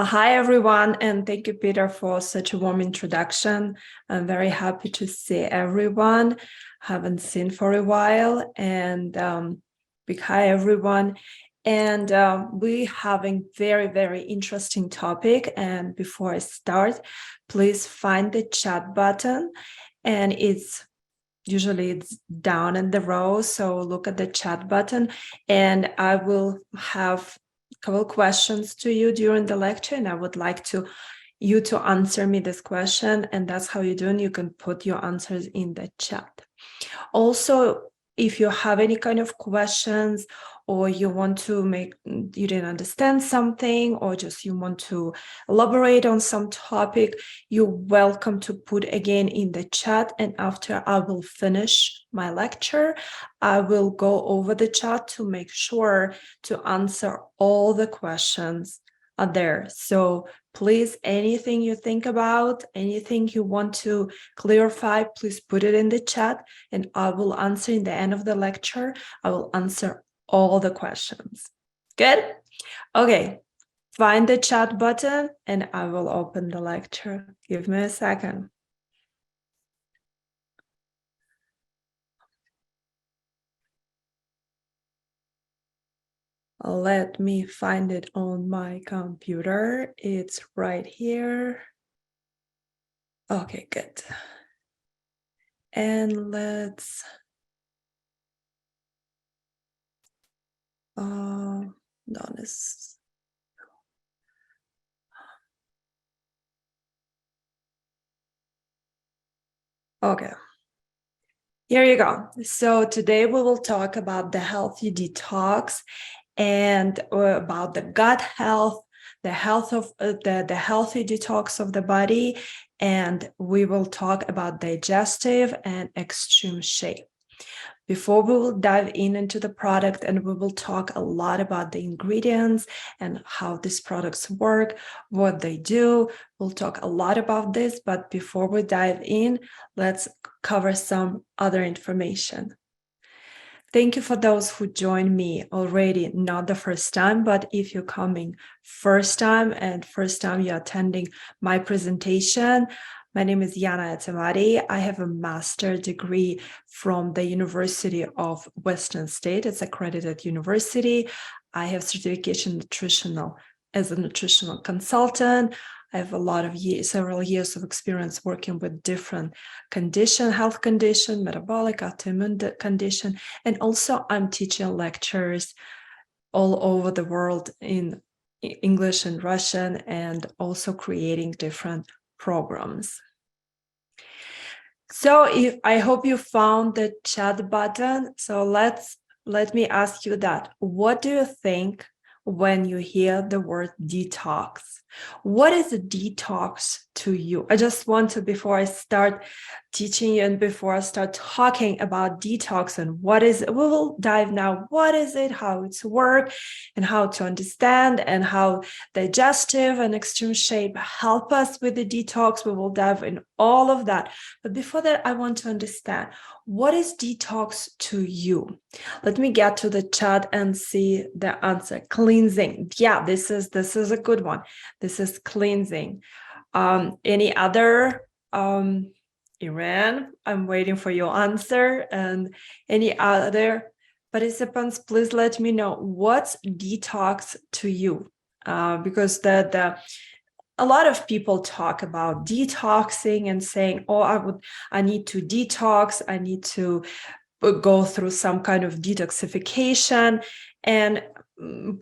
Hi, everyone, and thank you, Peter, for such a warm introduction. I'm very happy to see everyone. Haven't seen for a while, and big hi, everyone. And we're having very interesting topic. And before I start, please find the chat button, and usually it's down in the row. So look at the chat button, and I will have couple questions to you during the lecture, and I would like you to answer me this question, and that's how you do it. You can put your answers in the chat. Also, if you have any kind of questions, or you didn't understand something, or just you want to elaborate on some topic, you're welcome to put again in the chat. And after I will finish my lecture, I will go over the chat to make sure to answer all the questions are there. So please, anything you think about, anything you want to clarify, please put it in the chat, and I will answer in the end of the lecture. I will answer all the questions. Good? Okay, find the chat button and I will open the lecture. Give me a second. Let me find it on my computer. It's right here. Okay, good. And let's Okay. Here you go. So today we will talk about the healthy detox and about the gut health, the health of the healthy detox of the body, and we will talk about digestive and extreme shape. Before we will dive into the product, and we will talk a lot about the ingredients and how these products work, what they do. We'll talk a lot about this, but before we dive in, let's cover some other information. Thank you for those who joined me already, not the first time, but if you're coming first time you're attending my presentation. My name is Yana Etemari. I have a master's degree from the University of Western State. It's accredited university. I have certification as a nutritional consultant. I have several years of experience working with different health condition, metabolic, autoimmune condition, and also I'm teaching lectures all over the world in English and Russian, and also creating different programs. So I hope you found the chat button. So let me ask you that. What do you think when you hear the word detox? What is a detox to you? I just want to, before I start teaching you and before I start talking about detox and we will dive now, what is it, how it's work, and how to understand, and how digestive and extreme shape help us with the detox. We will dive in all of that. But before that, I want to understand, what is detox to you? Let me get to the chat and see the answer. Cleansing. Yeah, this is a good one. This is cleansing. Any other? Iran, I'm waiting for your answer. And any other participants, please let me know what's detox to you, because a lot of people talk about detoxing and saying, oh, I need to detox, I need to go through some kind of detoxification. And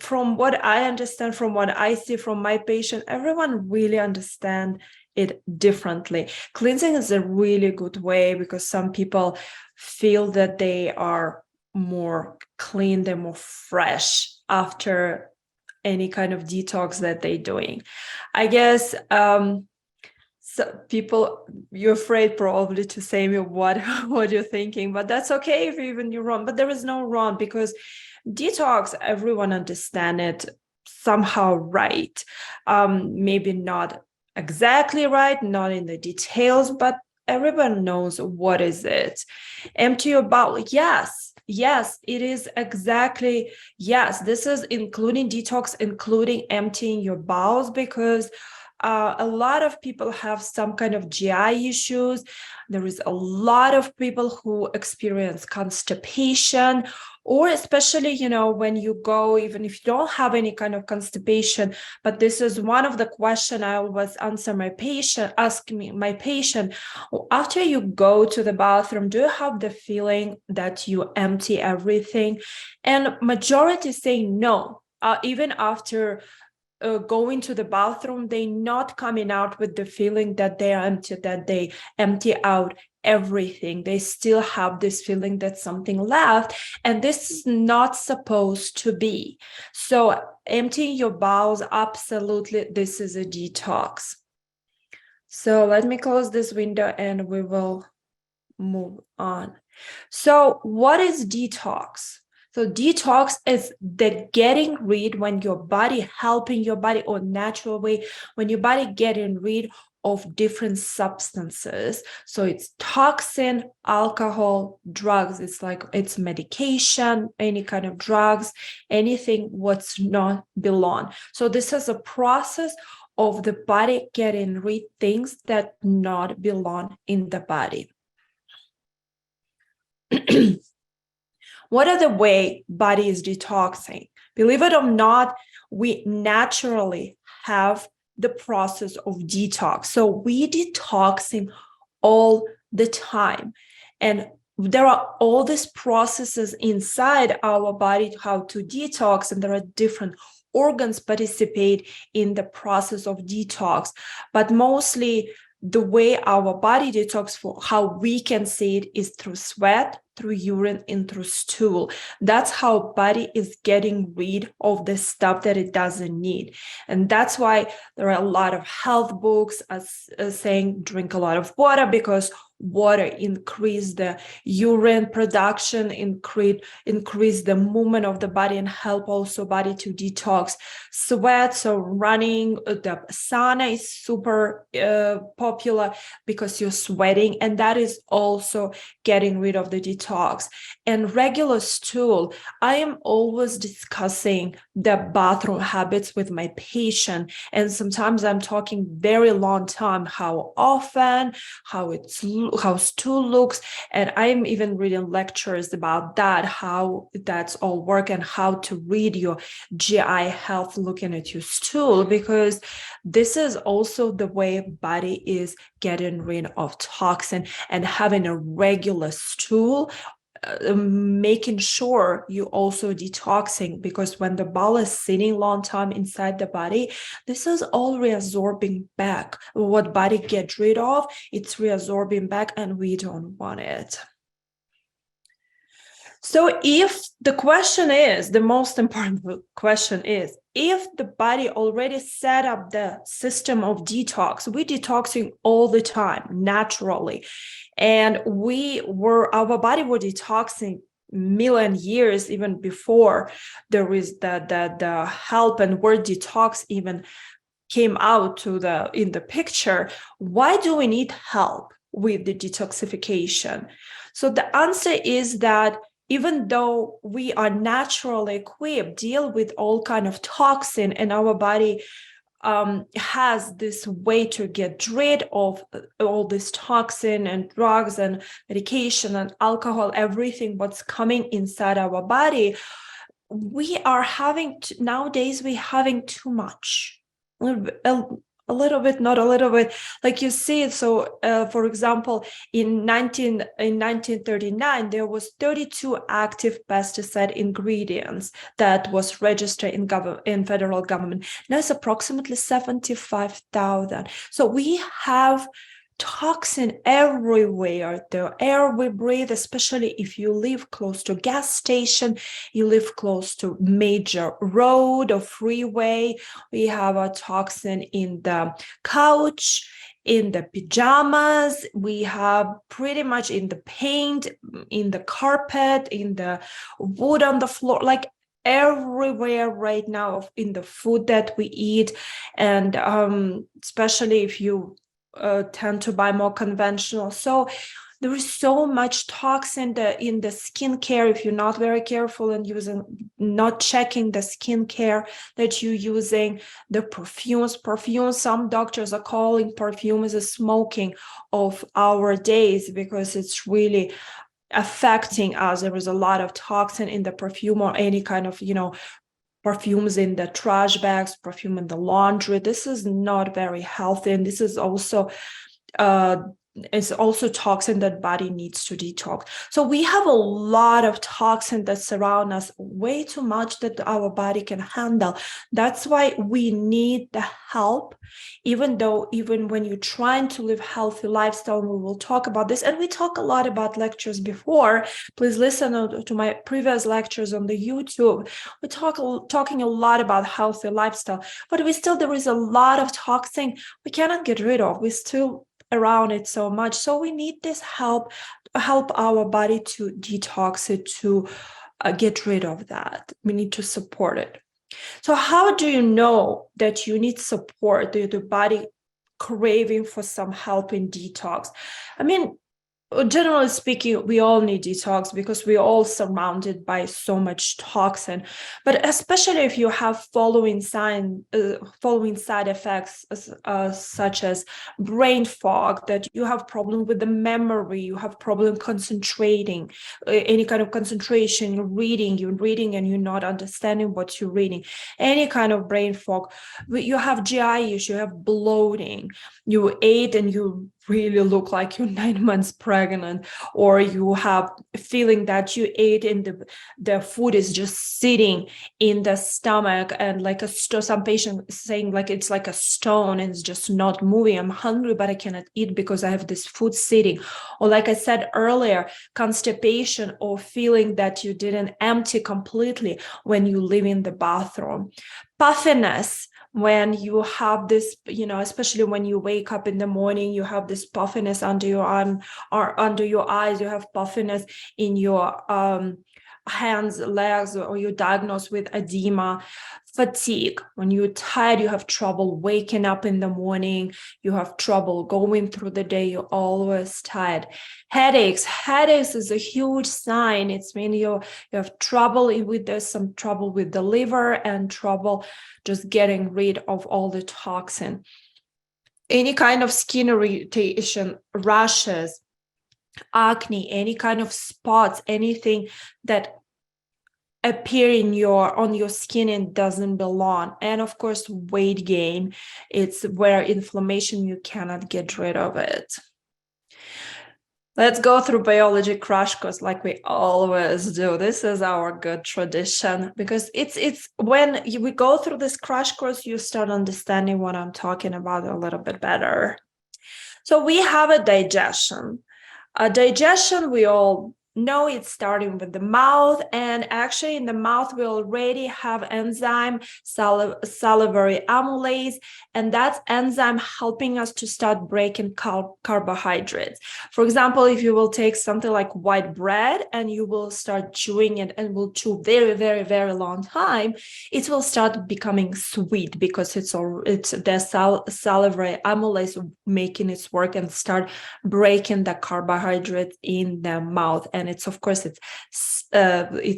from what I understand, from what I see from my patient, everyone really understand it differently. Cleansing is a really good way, because some people feel that they are more clean, they're more fresh after any kind of detox that they're doing. I guess so people, you're afraid probably to say me what you're thinking, but that's okay if even you're wrong. But there is no wrong, because detox, everyone understand it somehow right. Maybe not exactly right, not in the details, but everyone knows what is it. Empty your bowel. Yes, it is exactly. Yes, this is including detox, including emptying your bowels, because a lot of people have some kind of GI issues. There is a lot of people who experience constipation, or especially, when you go, even if you don't have any kind of constipation, but this is one of the questions I always answer ask me my patient, after you go to the bathroom, do you have the feeling that you empty everything? And majority say no. Even after going to the bathroom, they not coming out with the feeling that they are empty, that they empty out everything. They still have this feeling that something left, and this is not supposed to be. So emptying your bowels, absolutely, this is a detox. So let me close this window and we will move on. So what is detox? So detox is the getting rid, when your body, helping your body, or natural way, when your body getting rid of different substances. So it's toxin, alcohol, drugs. It's medication, any kind of drugs, anything what's not belong. So this is a process of the body getting rid things that not belong in the body. What are the way body is detoxing? Believe it or not, we naturally have the process of detox. So we detoxing all the time. And there are all these processes inside our body, how to detox, and there are different organs participate in the process of detox. But mostly the way our body detox, for how we can see it, is through sweat, through urine, and through stool. That's how body is getting rid of the stuff that it doesn't need. And that's why there are a lot of health books as saying drink a lot of water, because water increase the urine production, increase the movement of the body, and help also body to detox. Sweat, so running, the sauna is super popular because you're sweating, and that is also getting rid of the detox. And regular stool, I am always discussing the bathroom habits with my patient, and sometimes I'm talking very long time, how often, how stool looks, and I'm even reading lectures about that, how that's all work, and how to read your GI health looking at your stool, because this is also the way body is getting rid of toxin. And having a regular stool, making sure you also detoxing, because when the bowel is sitting long time inside the body, this is all reabsorbing back. What body get rid of, it's reabsorbing back, and we don't want it. So if the question is, the most important question is, if the body already set up the system of detox, we're detoxing all the time naturally, and our body were detoxing million years even before there is the help and word detox even came out in the picture. Why do we need help with the detoxification? So the answer is that even though we are naturally equipped deal with all kind of toxin, and our body has this way to get rid of all this toxin and drugs and medication and alcohol, everything what's coming inside our body, we are having nowadays we're having too much. A little bit, not a little bit, like you see. So for example, in 1939 there was 32 active pesticide ingredients that was registered in federal government. Now it's approximately 75,000. So we have toxin everywhere, the air we breathe, especially if you live close to gas station, you live close to major road or freeway. We have a toxin in the couch, in the pajamas, we have pretty much in the paint, in the carpet, in the wood on the floor, like everywhere right now, in the food that we eat. And especially if you tend to buy more conventional. So there is so much toxin in the skincare if you're not very careful and not checking the skincare that you're using, the perfumes. Some doctors are calling perfume as a smoking of our days because it's really affecting us. There is a lot of toxin in the perfume or any kind of, perfumes in the trash bags, perfume in the laundry. This is not very healthy. And this is also it's also toxin that body needs to detox. So we have a lot of toxin that surround us, way too much that our body can handle. That's why we need the help, even when you're trying to live healthy lifestyle. We will talk about this, and we talk a lot about lectures before. Please listen to my previous lectures on the YouTube. We talking a lot about healthy lifestyle, but there is a lot of toxin we cannot get rid of. We still around it so much. So we need this help our body to detox it, to get rid of that. We need to support it. So how do you know that you need support, the body craving for some help in detox? I mean, generally speaking, we all need detox because we're all surrounded by so much toxin. But especially if you have following side effects, such as brain fog, that you have problem with the memory, you have problem concentrating, any kind of concentration, you're reading and you're not understanding what you're reading, any kind of brain fog, you have GI issue, you have bloating, you ate and you really look like you're 9 months pregnant, or you have a feeling that you ate and the food is just sitting in the stomach, and like some patient saying like it's like a stone and it's just not moving. I'm hungry but I cannot eat because I have this food sitting. Or like I said earlier, constipation, or feeling that you didn't empty completely when you leave in the bathroom. Puffiness, when you have this, especially when you wake up in the morning, you have this puffiness under your arm or under your eyes, you have puffiness in your hands, legs, or you're diagnosed with edema. Fatigue, when you're tired, you have trouble waking up in the morning, you have trouble going through the day, you're always tired. Headaches is a huge sign. It's when you have trouble with this, some trouble with the liver, and trouble just getting rid of all the toxin. Any kind of skin irritation, rashes, acne, any kind of spots, anything that appear on your skin and doesn't belong. And of course, weight gain, it's where inflammation, you cannot get rid of it. Let's go through biology crash course like we always do. This is our good tradition, because it's when we go through this crash course, you start understanding what I'm talking about a little bit better. So we have a digestion. Digestion, we all know it's starting with the mouth, and actually in the mouth we already have enzyme, salivary amylase, and that's enzyme helping us to start breaking carbohydrates. For example, if you will take something like white bread and you will start chewing it and will chew very, very, very long time, it will start becoming sweet because it's the salivary amylase making its work and start breaking the carbohydrates in the mouth. And it's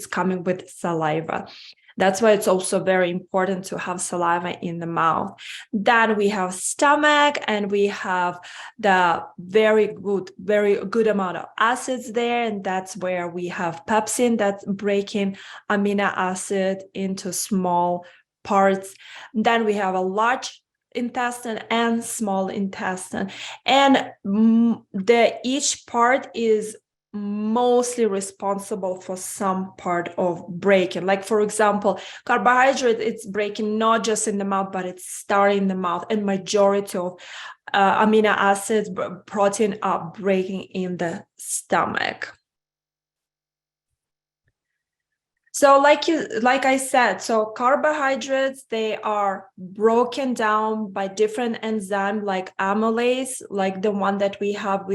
coming with saliva. That's why it's also very important to have saliva in the mouth. Then we have stomach, and we have the very good amount of acids there. And that's where we have pepsin, that's breaking amino acid into small parts. Then we have a large intestine and small intestine, and each part is mostly responsible for some part of breaking. Like, for example, carbohydrate, it's breaking not just in the mouth, but it's starting in the mouth, and majority of amino acids, protein are breaking in the stomach. So like I said, so carbohydrates, they are broken down by different enzymes like amylase, like the one that we have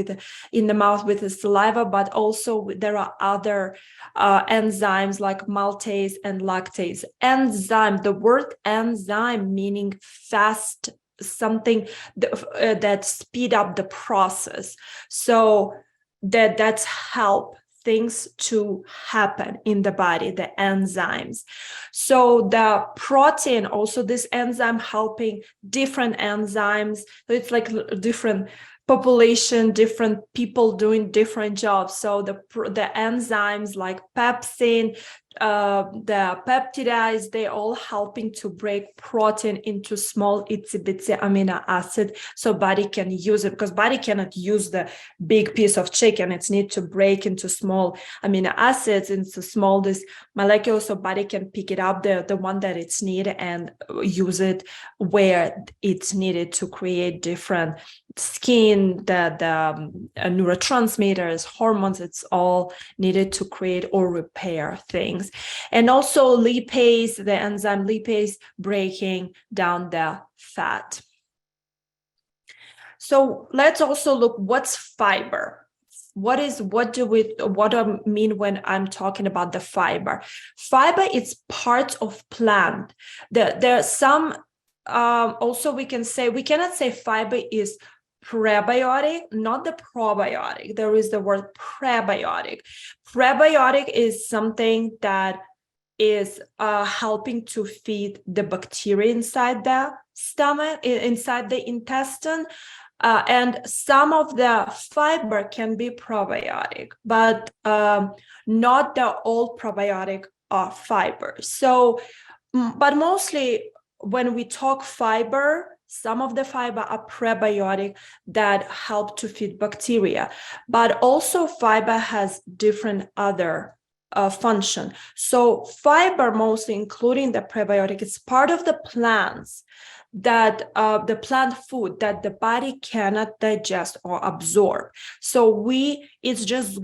in the mouth with the saliva, but also there are other enzymes like maltase and lactase. Enzyme, the word enzyme meaning fast something that speed up the process, so that's help things to happen in the body, the enzymes. So the protein, also this enzyme helping different enzymes. So it's like different population, different people doing different jobs. So the enzymes like pepsin, the peptides, they all helping to break protein into small itsy bitsy amino acid, so body can use it, because body cannot use the big piece of chicken. It's need to break into small amino acids, into small this molecule, so body can pick it up, the one that it's needed, and use it where it's needed to create different skin, the neurotransmitters, hormones. It's all needed to create or repair things. And also lipase, the enzyme lipase, breaking down the fat. So let's also look what's fiber. What do I mean when I'm talking about the fiber? Fiber is part of plant. There are some, also we cannot say fiber is prebiotic, not the probiotic. There is the word prebiotic. Prebiotic is something that is helping to feed the bacteria inside the stomach, inside the intestine. And some of the fiber can be probiotic, but not the all probiotic fiber. So, but mostly when we talk fiber, some of the fiber are prebiotic that help to feed bacteria, but also fiber has different other function. So fiber, mostly including the prebiotic, is part of the plants that the plant food that the body cannot digest or absorb. So it's just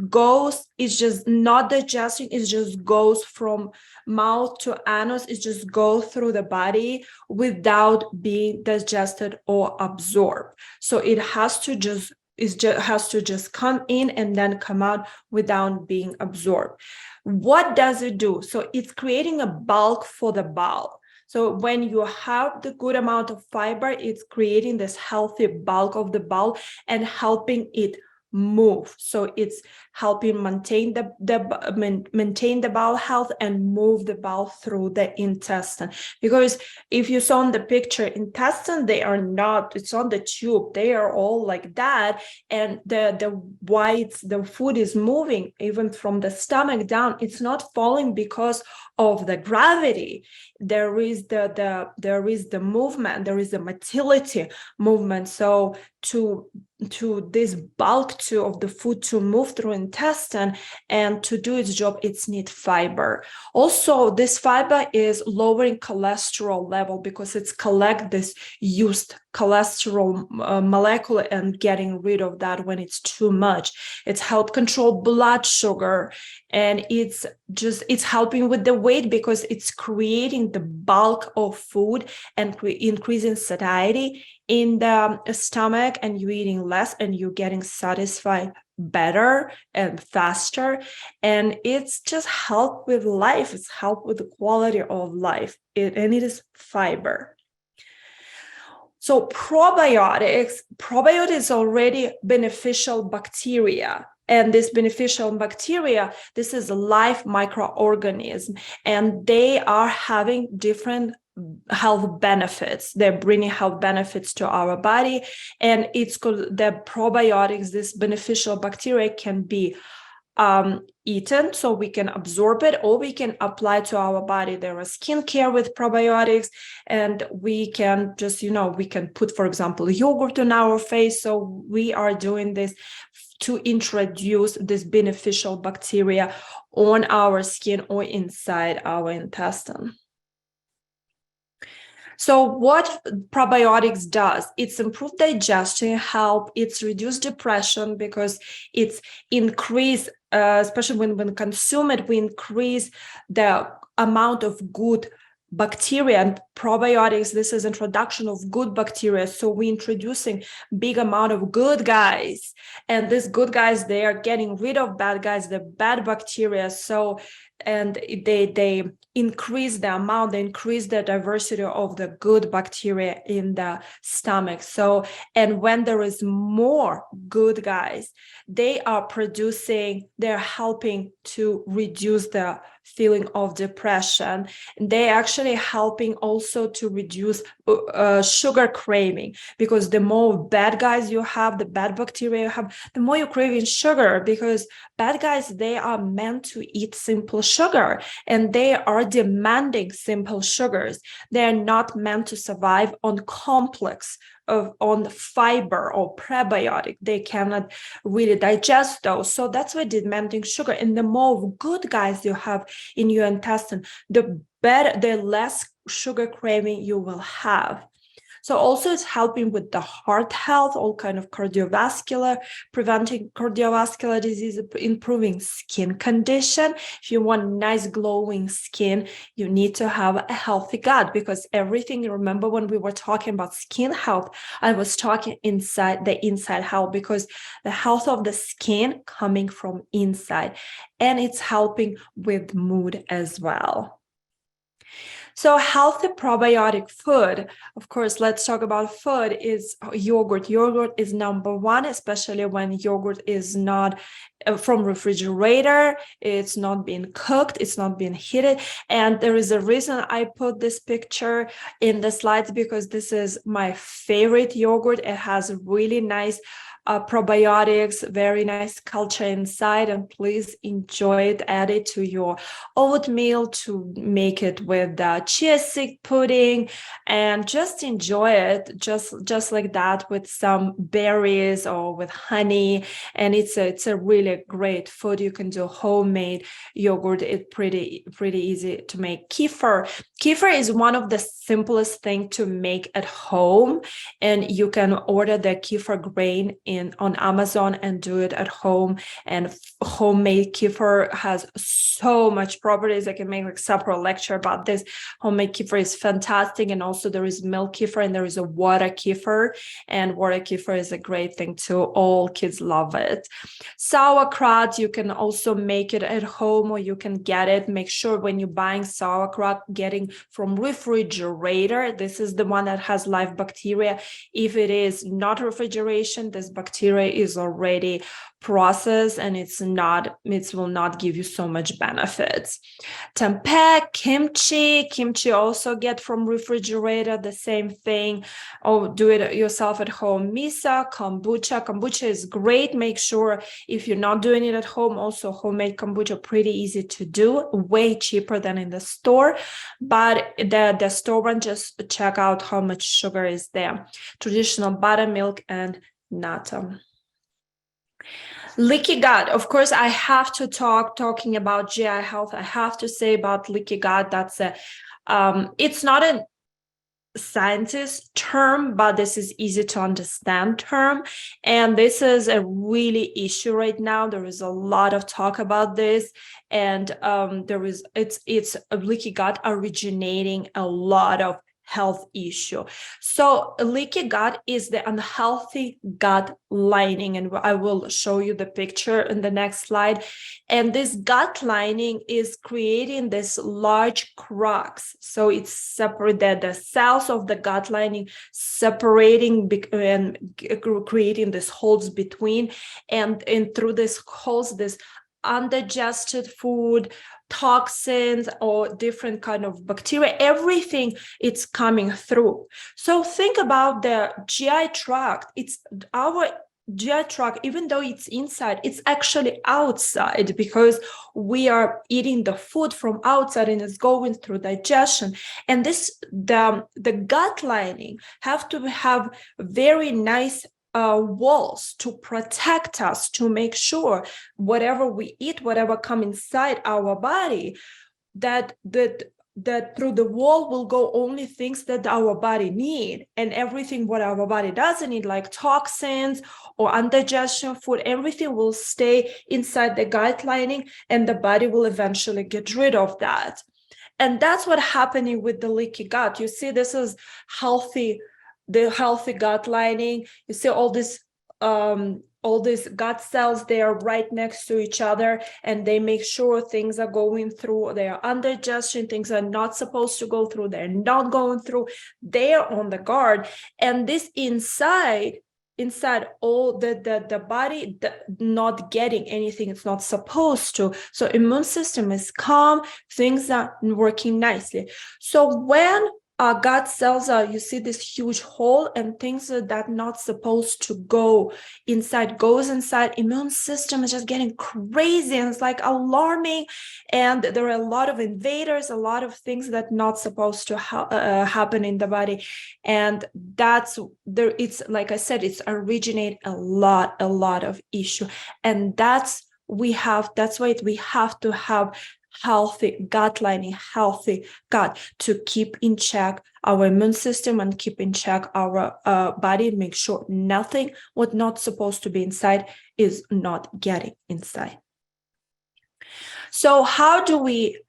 not digesting, it just goes from mouth to anus, it just goes through the body without being digested or absorbed. So it has to just come in and then come out without being absorbed. What does it do? So it's creating a bulk for the bowel. So when you have the good amount of fiber, it's creating this healthy bulk of the bowel and helping it move. So it's helping maintain the bowel health and move the bowel through the intestine. Because if you saw in the picture, intestine, it's on the tube, they are all like that, and the food is moving even from the stomach down. It's not falling because of the gravity. There is the movement, there is the motility movement. So to this bulk of the food to move through intestine and to do its job, it's need fiber. Also, this fiber is lowering cholesterol level because it's collect this used cholesterol molecule and getting rid of that when it's too much. It's help control blood sugar, and it's helping with the weight because it's creating the bulk of food and increasing satiety in the stomach, and you're eating less and you're getting satisfied better and faster. And it's just help with life. It's help with the quality of life. And it is fiber. So probiotics is already beneficial bacteria. And this beneficial bacteria, this is a live microorganism, and they are having different health benefits. They're bringing health benefits to our body, and it's called the probiotics. This beneficial bacteria can be eaten, so we can absorb it, or we can apply to our body. There are skincare with probiotics, and we can just, we can put, for example, yogurt on our face. So we are doing this to introduce this beneficial bacteria on our skin or inside our intestine. So what probiotics does, it's improve digestion, help, it's reduce depression because it's increase, especially when consume it, we increase the amount of good bacteria. And probiotics, this is introduction of good bacteria. So we're introducing big amount of good guys, and these good guys, they are getting rid of bad guys, the bad bacteria. So and they increase the amount, they increase the diversity of the good bacteria in the stomach. So, and when there is more good guys, they're helping to reduce the feeling of depression. They're actually helping also to reduce sugar craving, because the more bad guys you have, the bad bacteria you have, the more you're craving sugar, because bad guys, they are meant to eat simple sugar, and they are demanding simple sugars. They're not meant to survive on complex on fiber or prebiotic. They cannot really digest those. So that's why demanding sugar. And the more good guys you have in your intestine, the better, the less sugar craving you will have. So also it's helping with the heart health, all kind of cardiovascular, preventing cardiovascular disease, improving skin condition. If you want nice glowing skin, you need to have a healthy gut, because everything, remember when we were talking about skin health, I was talking inside health, because the health of the skin coming from inside, and it's helping with mood as well. So healthy probiotic food, of course, let's talk about food, is yogurt. Yogurt is number one, especially when yogurt is not from refrigerator, it's not being cooked, it's not being heated. And there is a reason I put this picture in the slides, because this is my favorite yogurt. It has really nice probiotics, very nice culture inside, and please enjoy it. Add it to your oatmeal, to make it with chia seed pudding, and just enjoy it just like that, with some berries or with honey. And it's a really great food. You can do homemade yogurt. It's pretty easy to make. Kefir is one of the simplest thing to make at home, and you can order the kefir grain on Amazon and do it at home. And homemade kefir has so much properties. I can make a separate lecture about this. Homemade kefir is fantastic. And also there is milk kefir and there is a water kefir, and water kefir is a great thing too. All kids love it. Sauerkraut, you can also make it at home, or you can get it. Make sure when you're buying sauerkraut, getting from refrigerator. This is the one that has live bacteria. If it is not refrigeration, this bacteria is already processed, and it will not give you so much benefits. Tempeh, kimchi also get from refrigerator, the same thing. Oh, do it yourself at home. Miso, kombucha is great. Make sure if you're not doing it at home, also homemade kombucha, pretty easy to do, way cheaper than in the store. But the store one, just check out how much sugar is there. Traditional buttermilk and nata. Leaky gut, of course, I have to talking about GI health. I have to say about leaky gut. That's it's not a scientist term, but this is easy to understand term, and this is a really issue right now. There is a lot of talk about this, and it's a leaky gut originating a lot of health issue. So leaky gut is the unhealthy gut lining, and I will show you the picture in the next slide. And this gut lining is creating this large cracks. So it's separated, the cells of the gut lining separating and creating these holes between, and through these holes, this undigested food, toxins, or different kind of bacteria, everything it's coming through. So think about the GI tract. It's our GI tract, even though it's inside, it's actually outside, because we are eating the food from outside and it's going through digestion. And the gut lining have to have very nice walls to protect us, to make sure whatever we eat, whatever come inside our body, that through the wall will go only things that our body need, and everything what our body doesn't need, like toxins or indigestion food, everything will stay inside the gut lining, and the body will eventually get rid of that. And that's what happening with the leaky gut. You see, this is the healthy gut lining. You see all this all these gut cells, they are right next to each other, and they make sure things are going through. They are under digestion, things are not supposed to go through, they're not going through, they are on the guard. And this inside all the body not getting anything it's not supposed to. So immune system is calm, things are working nicely. So when our gut cells are, you see this huge hole, and things that not supposed to go inside goes inside, immune system is just getting crazy, and it's like alarming, and there are a lot of invaders, a lot of things that not supposed to happen in the body. And that's there, it's like I said, it's originate a lot of issue. And that's why we have to have healthy gut lining, healthy gut, to keep in check our immune system and keep in check our body, make sure nothing what not supposed to be inside is not getting inside. So how do we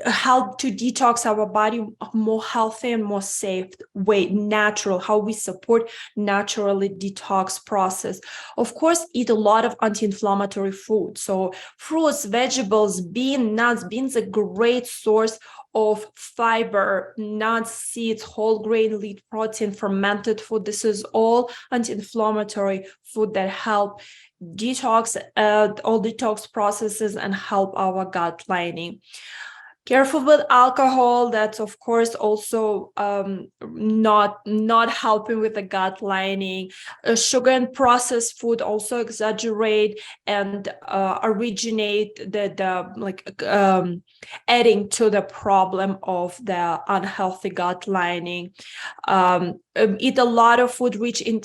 help to detox our body more healthy and more safe way, natural, how we support naturally detox process? Of course, eat a lot of anti-inflammatory food. So fruits, vegetables, beans a great source of fiber, nuts, seeds, whole grain, lean protein, fermented food. This is all anti-inflammatory food that help detox all detox processes and help our gut lining. Careful with alcohol. That's of course also not helping with the gut lining. Sugar and processed food also exaggerate and originate the adding to the problem of the unhealthy gut lining. Eat a lot of food rich in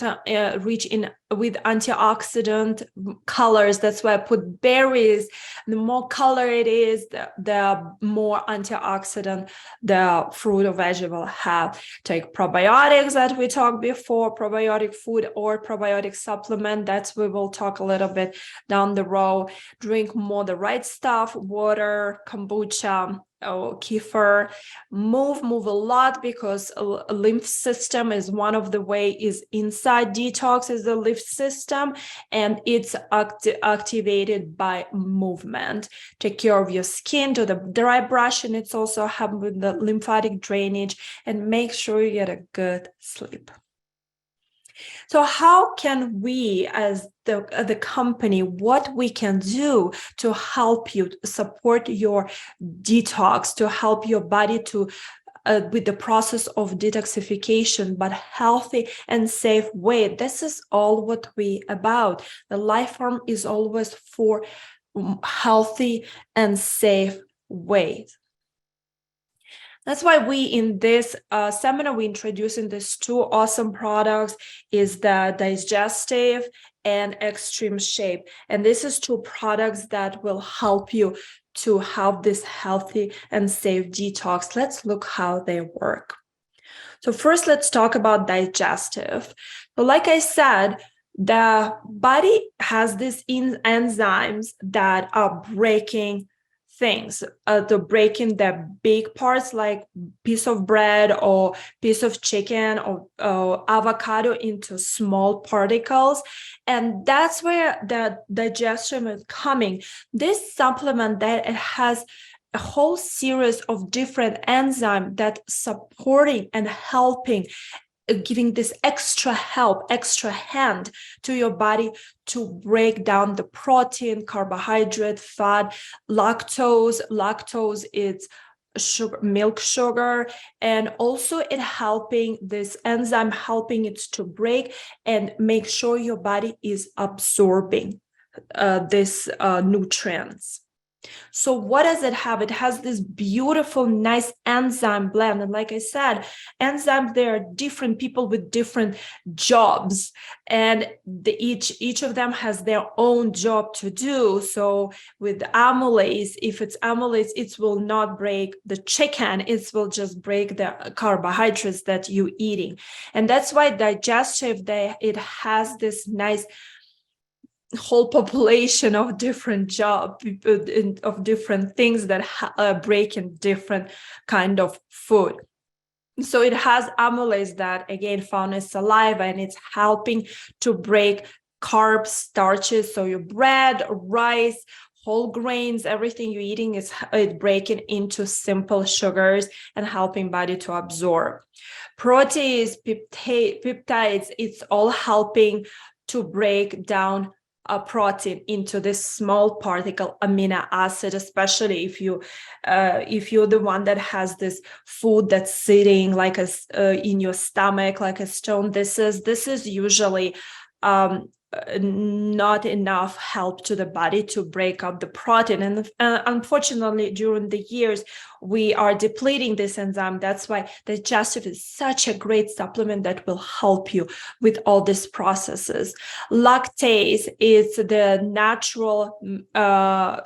with antioxidant colors. That's why I put berries. The more color it is, the more antioxidant the fruit or vegetable have. Take probiotics that we talked before, probiotic food or probiotic supplement. That's we will talk a little bit down the road. Drink more the right stuff, water, kombucha, or kefir. Move a lot, because a lymph system is one of the way is inside detox is the lymph system, and it's activated by movement. Take care of your skin, do the dry brush, and it's also help with the lymphatic drainage, and make sure you get a good sleep. So how can we as the company, what we can do to help you support your detox, to help your body to with the process of detoxification, but healthy and safe way? This is all what we about. The life form is always for healthy and safe ways. That's why we in this seminar, we introducing these two awesome products, is the digestive and extreme shape. And this is two products that will help you to have this healthy and safe detox. Let's look how they work. So first, let's talk about digestive. So like I said, the body has these enzymes that are breaking things, to breaking the big parts like piece of bread or piece of chicken or avocado into small particles. And that's where the digestion is coming. This supplement that it has a whole series of different enzymes that supporting and helping, giving this extra help, extra hand to your body to break down the protein, carbohydrate, fat, lactose. Lactose is sugar, milk sugar, and also it helping this enzyme, helping it to break and make sure your body is absorbing these nutrients. So what does it have? It has this beautiful, nice enzyme blend. And like I said, enzymes, they are different people with different jobs. And each of them has their own job to do. So with amylase, if it's amylase, it will not break the chicken. It will just break the carbohydrates that you're eating. And that's why digestive, it has this nice whole population of different jobs, of different things that break in different kind of food. So it has amylase that again found in saliva, and it's helping to break carbs, starches, so your bread, rice, whole grains, everything you're eating is breaking into simple sugars and helping body to absorb. Proteins, peptides, it's all helping to break down a protein into this small particle amino acid, especially if you're the one that has this food that's sitting like in your stomach like a stone. This is usually not enough help to the body to break up the protein, and unfortunately during the years we are depleting this enzyme. That's why digestive is such a great supplement that will help you with all these processes. Lactase is the natural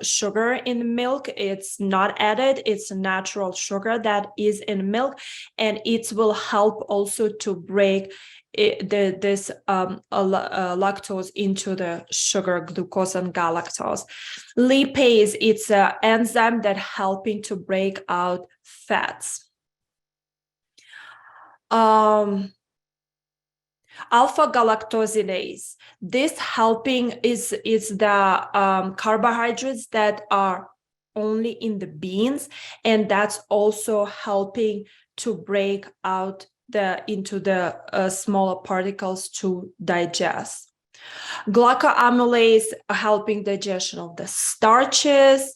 sugar in milk. It's not added, it's a natural sugar that is in milk, and it will help also to break this lactose into the sugar, glucose and galactose. Lipase, it's an enzyme that helping to break out fats. Alpha galactosidase, this helping is the carbohydrates that are only in the beans, and that's also helping to break out into the smaller particles to digest. Glycoamylase helping digestion of the starches.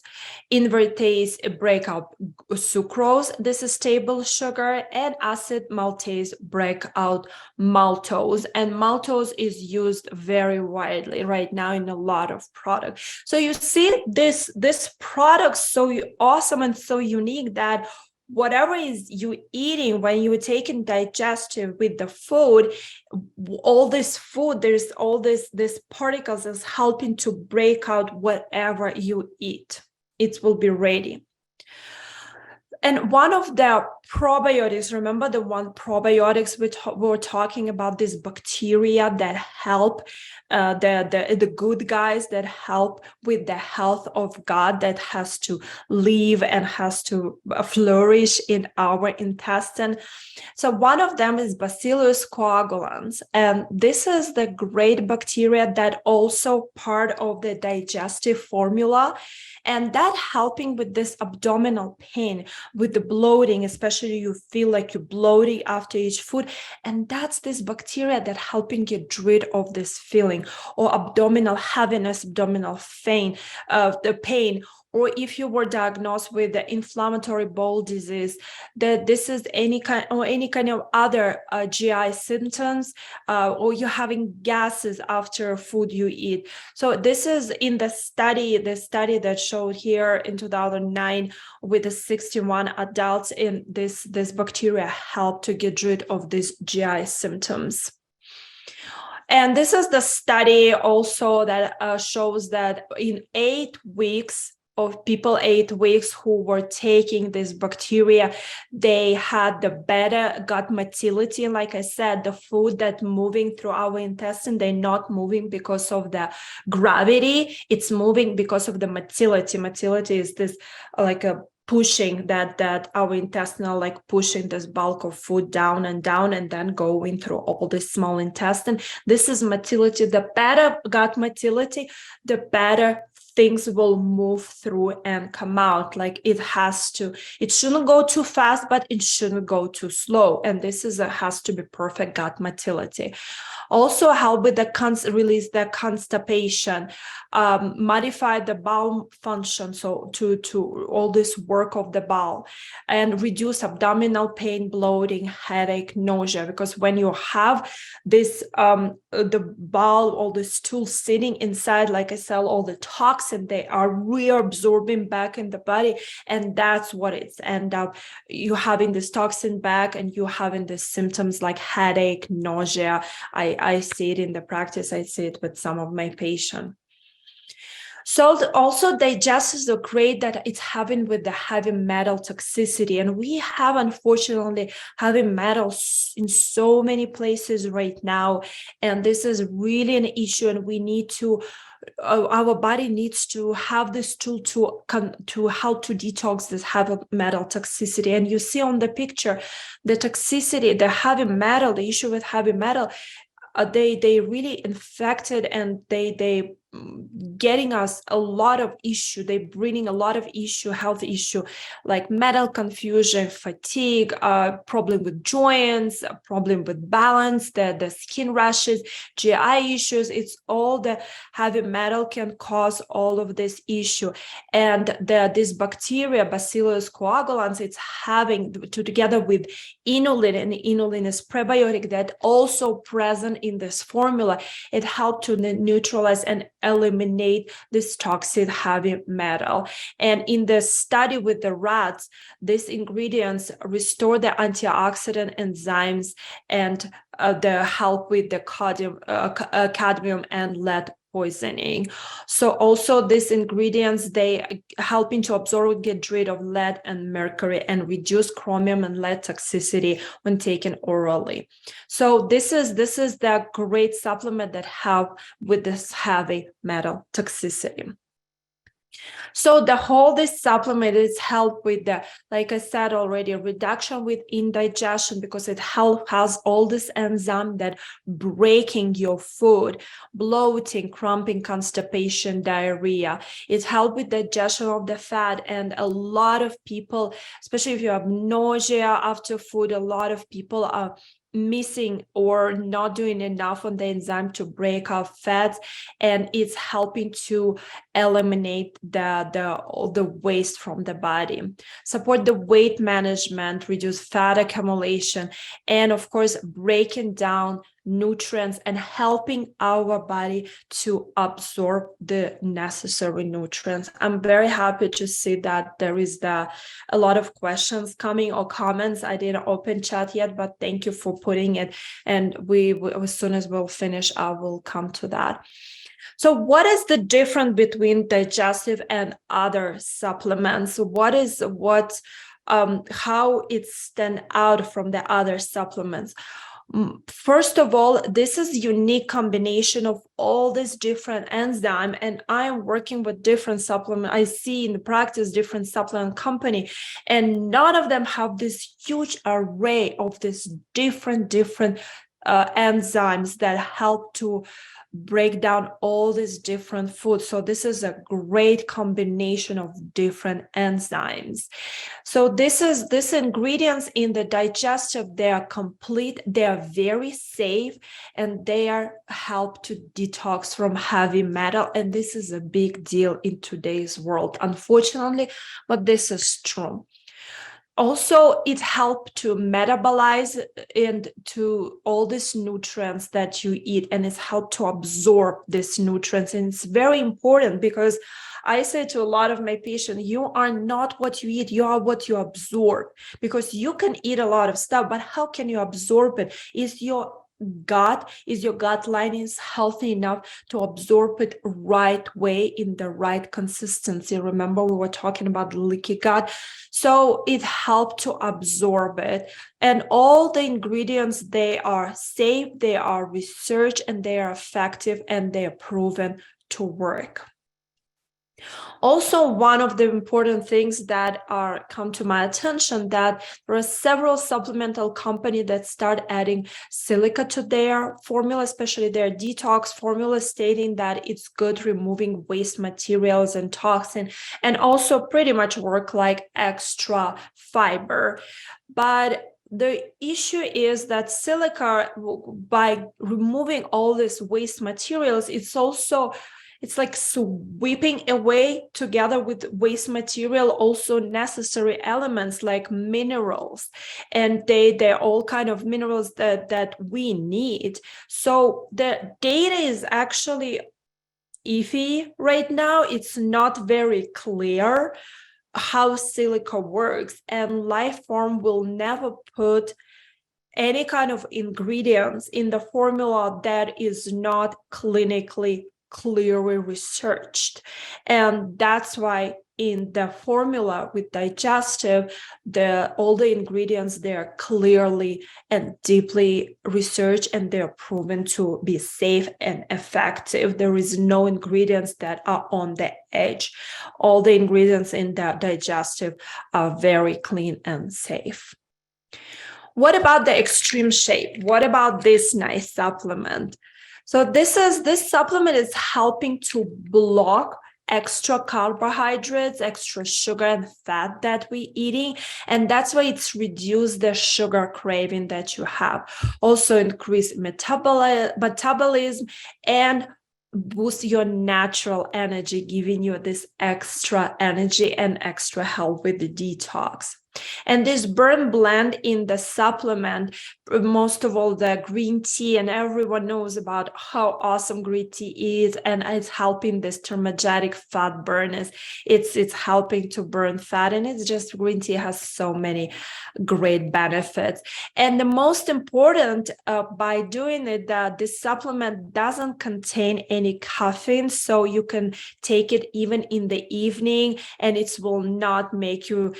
Invertase break out sucrose, this is stable sugar, and acid maltase break out maltose. And maltose is used very widely right now in a lot of products. So you see this product so awesome and so unique that whatever is you eating, when you're taking digestive with the food, all this food, there's all this particles is helping to break out whatever you eat. It will be ready. And one of the probiotics, remember the one probiotics we're talking about, this bacteria that help the good guys that help with the health of gut, that has to live and has to flourish in our intestine. So one of them is Bacillus coagulans, and this is the great bacteria that also part of the digestive formula, and that helping with this abdominal pain, with the bloating, especially you feel like you're bloating after each food, and that's this bacteria that helping get rid of this feeling or abdominal heaviness, abdominal pain, the pain. Or if you were diagnosed with the inflammatory bowel disease, that this is any kind of other GI symptoms, or you're having gases after food you eat. So this is in the study that showed here in 2009 with the 61 adults, in this bacteria helped to get rid of these GI symptoms. And this is the study also that shows that in 8 weeks of people, 8 weeks who were taking this bacteria, they had the better gut motility. Like I said, the food that moving through our intestine, they're not moving because of the gravity, it's moving because of the motility. Motility is this like a pushing that our intestinal, like pushing this bulk of food down and then going through all this small intestine. This is motility. The better gut motility, the better things will move through and come out. Like it shouldn't go too fast, but it shouldn't go too slow. And this has to be perfect gut motility. Also help with release the constipation, modify the bowel function, so to all this work of the bowel, and reduce abdominal pain, bloating, headache, nausea. Because when you have this the bowel, all the stool sitting inside, like I said, all the toxin, they are reabsorbing back in the body, and that's what it's end up you having this toxin back, and you having the symptoms like headache, nausea. I see it in the practice. I see it with some of my patients. So also digestion is so great that it's having with the heavy metal toxicity. And we have, unfortunately, heavy metals in so many places right now. And this is really an issue, and we need to our body needs to have this tool to help to detox this heavy metal toxicity. And you see on the picture, the toxicity, the heavy metal, the issue with heavy metal, they really infected, and they getting us a lot of issue. They bringing a lot of health issue, like mental confusion, fatigue, problem with joints, problem with balance, the skin rashes, GI issues. It's all the heavy metal can cause all of this issue. And this bacteria, Bacillus coagulans, it's having together with inulin, and inulin is prebiotic that also present in this formula. It helped to neutralize and eliminate this toxic heavy metal. And in the study with the rats, these ingredients restore the antioxidant enzymes and the help with the cadmium and lead poisoning. So also these ingredients, they helping to absorb, get rid of lead and mercury, and reduce chromium and lead toxicity when taken orally. So this is the great supplement that help with this heavy metal toxicity. So this supplement is help with the, like I said already, reduction with indigestion, because it has all this enzyme that breaking your food, bloating, cramping, constipation, diarrhea. It helps with digestion of the fat, and a lot of people, especially if you have nausea after food, a lot of people are missing or not doing enough on the enzyme to break off fats, and it's helping to eliminate all the waste from the body, support the weight management, reduce fat accumulation, and of course breaking down nutrients and helping our body to absorb the necessary nutrients. I'm very happy to see that there is a lot of questions coming or comments. I didn't open chat yet, but thank you for putting it, and we as soon as we'll finish, I will come to that. So what is the difference between digestive and other supplements? How it stand out from the other supplements? First of all, this is a unique combination of all these different enzymes, and I am working with different supplements. I see in the practice different supplement company, and none of them have this huge array of these different enzymes that help to break down all these different foods. So this is a great combination of different enzymes. So these ingredients in the digestive, they are complete, they are very safe, and they are help to detox from heavy metal. And this is a big deal in today's world, unfortunately, but this is true. Also, it helps to metabolize into all these nutrients that you eat, and it's helped to absorb these nutrients. And it's very important, because I say to a lot of my patients, you are not what you eat, you are what you absorb. Because you can eat a lot of stuff, but how can you absorb it? Is your gut lining healthy enough to absorb it right way in the right consistency? Remember, we were talking about leaky gut. So it helped to absorb it. And all the ingredients, they are safe, they are researched, and they are effective, and they are proven to work. Also, one of the important things that are come to my attention, that there are several supplemental companies that start adding silica to their formula, especially their detox formula, stating that it's good removing waste materials and toxin, and also pretty much work like extra fiber. But the issue is that silica, by removing all these waste materials, it's like sweeping away, together with waste material, also necessary elements like minerals, and they're all kind of minerals that we need. So the data is actually iffy right now. It's not very clear how silica works, and Lifeform will never put any kind of ingredients in the formula that is not clinically clearly researched. And that's why in the formula with digestive, all the ingredients, they're clearly and deeply researched, and they're proven to be safe and effective. There is no ingredients that are on the edge. All the ingredients in the digestive are very clean and safe. What about the extreme shape? What about this nice supplement? So this supplement is helping to block extra carbohydrates, extra sugar and fat that we're eating. And that's why it's reduced the sugar craving that you have. Also increase metabolism and boost your natural energy, giving you this extra energy and extra help with the detox. And this burn blend in the supplement, most of all the green tea, and everyone knows about how awesome green tea is, and it's helping this thermogenic fat burners. It's helping to burn fat, and it's just green tea has so many great benefits. And the most important, by doing it, that this supplement doesn't contain any caffeine, so you can take it even in the evening, and it will not make you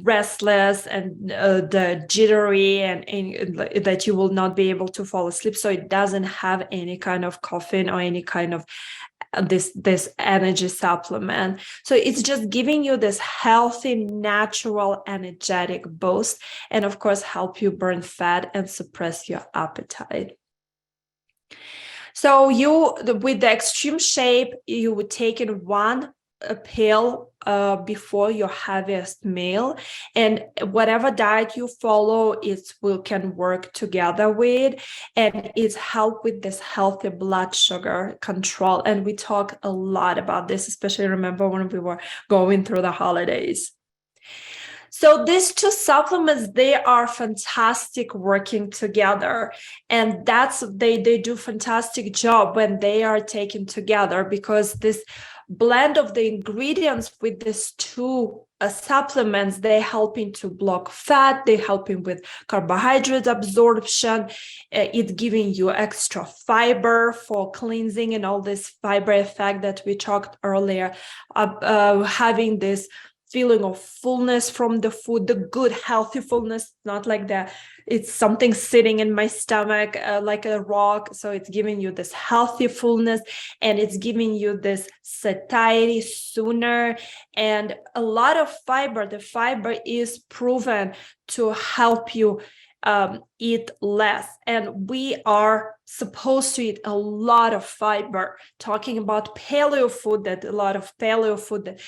restless and the jittery and that you will not be able to fall asleep. So it doesn't have any kind of caffeine or any kind of this energy supplement. So it's just giving you this healthy, natural, energetic boost, and of course help you burn fat and suppress your appetite. So with the extreme shape, you would take in one pill before your heaviest meal, and whatever diet you follow, can work together with, and it's help with this healthy blood sugar control. And we talk a lot about this, especially remember when we were going through the holidays. So these two supplements, they are fantastic working together, and they do fantastic job when they are taken together, because this blend of the ingredients with these two supplements, they helping to block fat, they helping with carbohydrate absorption, it's giving you extra fiber for cleansing and all this fiber effect that we talked earlier, having this feeling of fullness from the food, the good healthy fullness, not like that it's something sitting in my stomach like a rock. So it's giving you this healthy fullness, and it's giving you this satiety sooner, and a lot of fiber. The fiber is proven to help you eat less, and we are supposed to eat a lot of fiber. Talking about paleo food, that a lot of paleo food that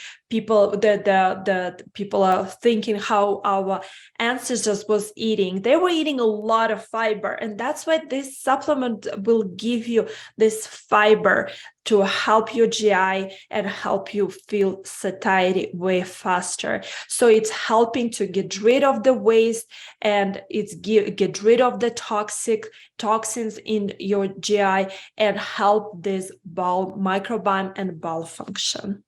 the people are thinking how our ancestors was eating, they were eating a lot of fiber, and that's why this supplement will give you this fiber to help your GI and help you feel satiety way faster. So it's helping to get rid of the waste, and it's get rid of the toxins in your GI, and help this bowel microbiome and bowel function.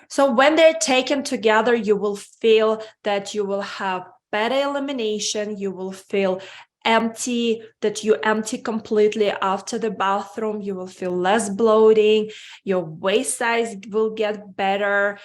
So when they're taken together, you will feel that you will have better elimination, you will feel empty, that you empty completely after the bathroom, you will feel less bloating, your waist size will get better,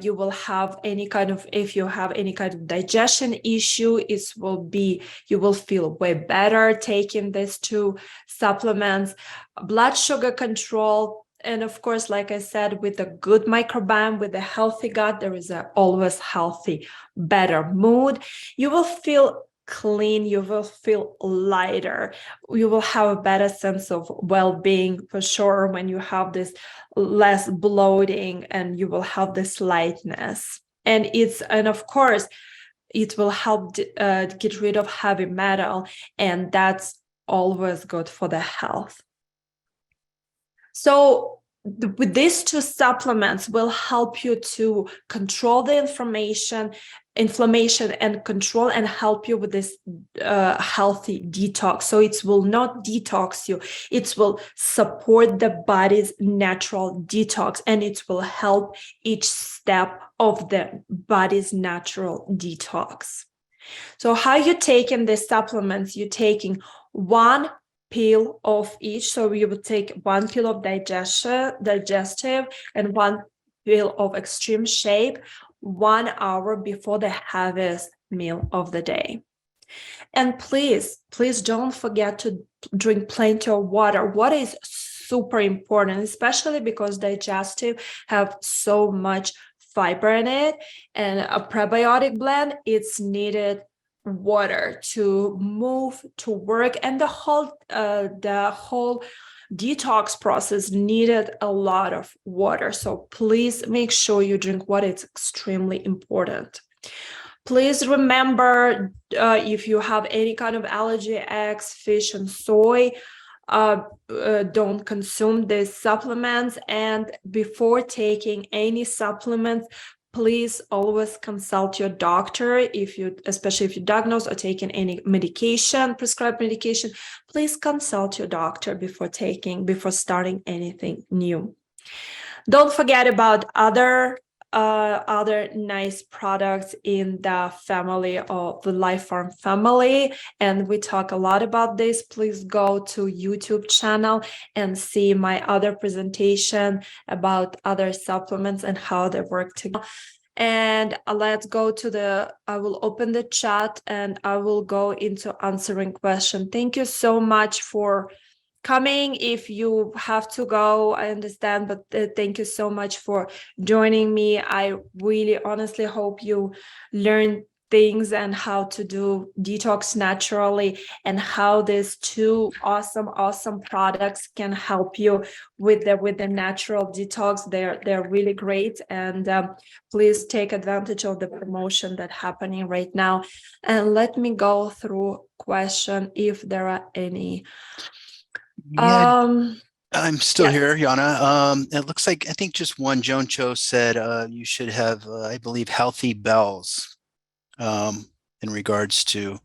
you will have if you have any kind of digestion issue, you will feel way better taking these two supplements. Blood sugar control, and of course, like I said, with a good microbiome, with a healthy gut, there is always healthy, better mood. You will feel clean, you will feel lighter, you will have a better sense of well-being for sure when you have this less bloating, and you will have this lightness. And of course, it will help get rid of heavy metal, and that's always good for the health. So with these two supplements will help you to control the inflammation and control and help you with this healthy detox. So it will not detox you, it will support the body's natural detox, and it will help each step of the body's natural detox. So how you taking the supplements? You're taking one pill of each. So you would take one pill of digestive and one pill of extreme shape 1 hour before the heaviest meal of the day. And please don't forget to drink plenty of water. Water is super important, especially because digestive have so much fiber in it, and a prebiotic blend, it's needed water to move, to work, and the whole detox process needed a lot of water. So please make sure you drink water. It's extremely important. Please remember, if you have any kind of allergy, eggs, fish, and soy, don't consume these supplements. And before taking any supplements, please always consult your doctor. Especially if you're diagnosed or taking any medication, prescribed medication, please consult your doctor before starting anything new. Don't forget about other nice products in the family of the Life Farm family, and we talk a lot about this. Please go to YouTube channel and see my other presentation about other supplements and how they work together. And let's go to I will open the chat and I will go into answering questions. Thank you so much for coming. If you have to go, I understand, but thank you so much for joining me. I really honestly hope you learn things and how to do detox naturally, and how these two awesome products can help you with the natural detox. They're really great, and please take advantage of the promotion that's happening right now. And let me go through question if there are any. Yeah, I'm still Yes. here, Yana. It looks like I think just one. Joan Cho said you should have, I believe, healthy bowels in regards to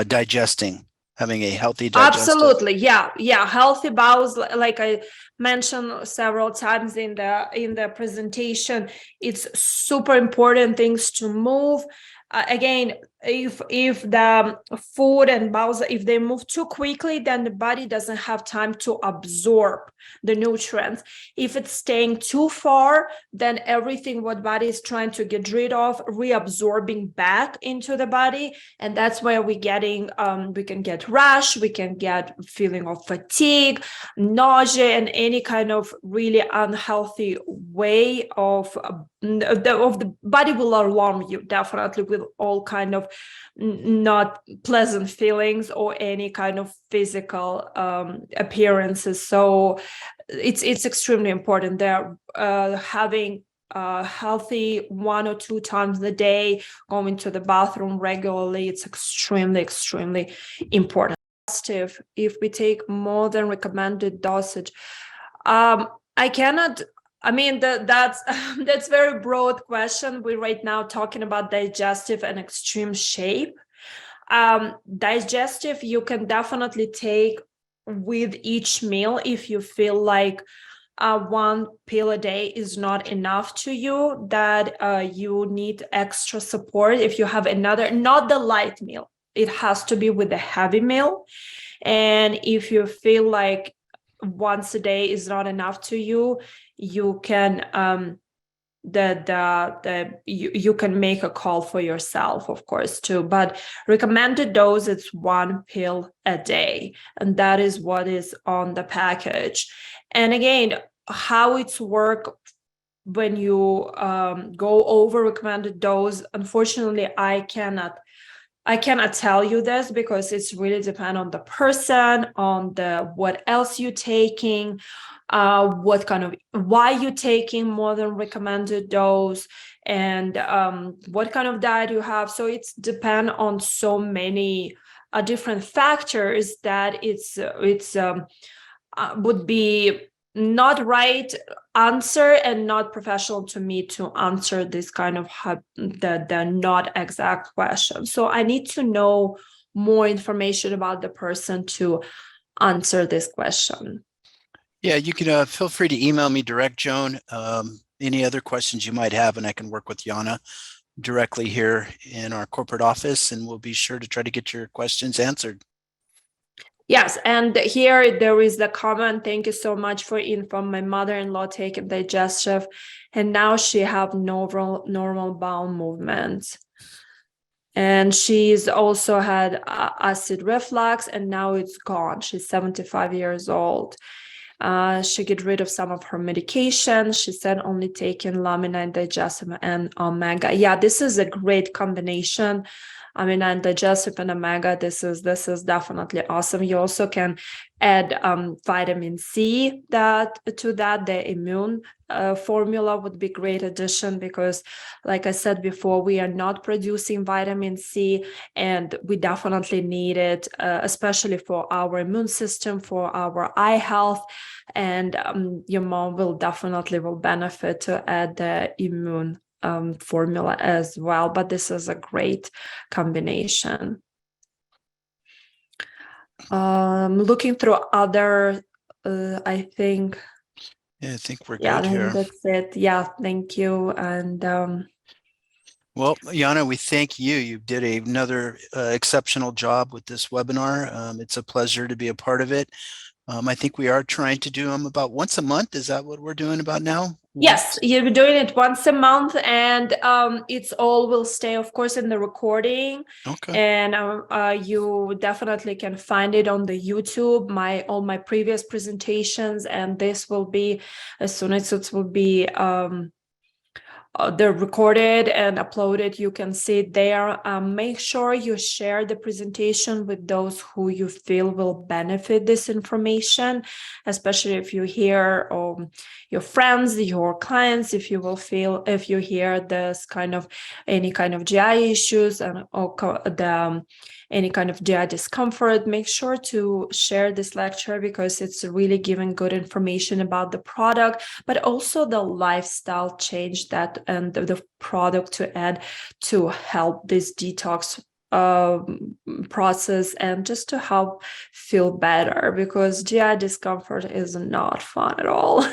digesting, having a healthy digestive. Absolutely. Yeah. Healthy bowels, like I mentioned several times in the presentation, it's super important things to move. Again, if the food and bowels, if they move too quickly, then the body doesn't have time to absorb the nutrients. If it's staying too far, then everything what body is trying to get rid of reabsorbing back into the body, and that's where we can get rash, we can get feeling of fatigue, nausea, and any kind of really unhealthy way of the body will alarm you, definitely, with all kind of not pleasant feelings or any kind of physical appearances. So it's extremely important. They're having healthy 1 or 2 times a day, going to the bathroom regularly. It's extremely important. If we take more than recommended dosage, I cannot. I mean, that's very broad question. We're right now talking about digestive and extreme shape. Digestive, you can definitely take with each meal if you feel like 1 pill a day is not enough to you, that you need extra support. If you have another, not the light meal, it has to be with the heavy meal. And if you feel like once a day is not enough to you, you can you can make a call for yourself, of course, too. But recommended dose, it's 1 pill a day, and that is what is on the package. And again, how it's work when you go over recommended dose, unfortunately, I cannot tell you this, because it's really depend on the person, on the what else you're taking, why you're taking more than recommended dose, and what kind of diet you have. So it's depend on so many different factors that it's would be not right answer and not professional to me to answer this kind of the not exact question. So I need to know more information about the person to answer this question. Yeah, you can feel free to email me direct, Joan. Any other questions you might have, and I can work with Yana directly here in our corporate office, and we'll be sure to try to get your questions answered. Yes, and here there is the comment. Thank you so much for info. My mother-in-law taken digestive, and now she have normal bowel movements. And she's also had acid reflux, and now it's gone. She's 75 years old. She get rid of some of her medication. She said only taking laminine, digestive, and omega. Yeah, this is a great combination. and digestive and omega, this is definitely awesome. You also can add vitamin C to that. The immune formula would be great addition, because like I said before, we are not producing vitamin C, and we definitely need it, especially for our immune system, for our eye health. And your mom will definitely benefit to add the immune formula as well. But this is a great combination. Looking through other, I think. Yeah, I think we're Yeah, good here. that's it. Yeah, thank you. And well, Yana, we thank you. You did another exceptional job with this webinar. It's a pleasure to be a part of it. I think we are trying to do them about once a month. Is that what we're doing about now? yes, you're doing it once a month, and it's all will stay, of course, in the recording. Okay. And you definitely can find it on the YouTube, all my previous presentations, and this will be, as soon as it will be they're recorded and uploaded, you can see it there. Make sure you share the presentation with those who you feel will benefit this information, especially if you hear your friends, your clients, if you hear this kind of any kind of GI issues and any kind of GI discomfort. Make sure to share this lecture, because it's really giving good information about the product, but also the lifestyle change that and the product to add to help this detox process, and just to help feel better, because GI discomfort is not fun at all.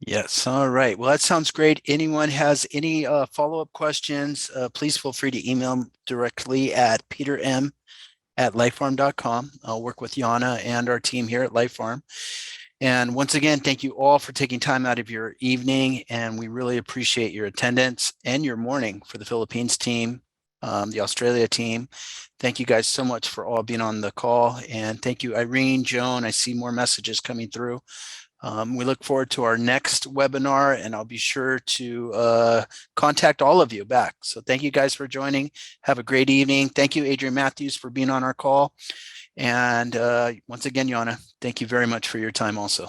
Yes. All right. Well, that sounds great. Anyone has any follow-up questions, please feel free to email them directly at peterm@lifefarm.com. I'll work with Yana and our team here at LifeFarm. And once again, thank you all for taking time out of your evening, and we really appreciate your attendance and your morning for the Philippines team, the Australia team. Thank you guys so much for all being on the call, and thank you, Irene, Joan. I see more messages coming through. We look forward to our next webinar, and I'll be sure to contact all of you back. So thank you guys for joining. Have a great evening. Thank you, Adrian Matthews, for being on our call. And once again, Yana, thank you very much for your time also.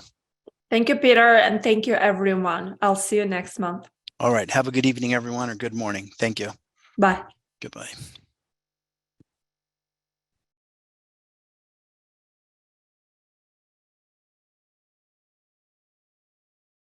Thank you, Peter, and thank you, everyone. I'll see you next month. All right. Have a good evening, everyone, or good morning. Thank you. Bye. Goodbye.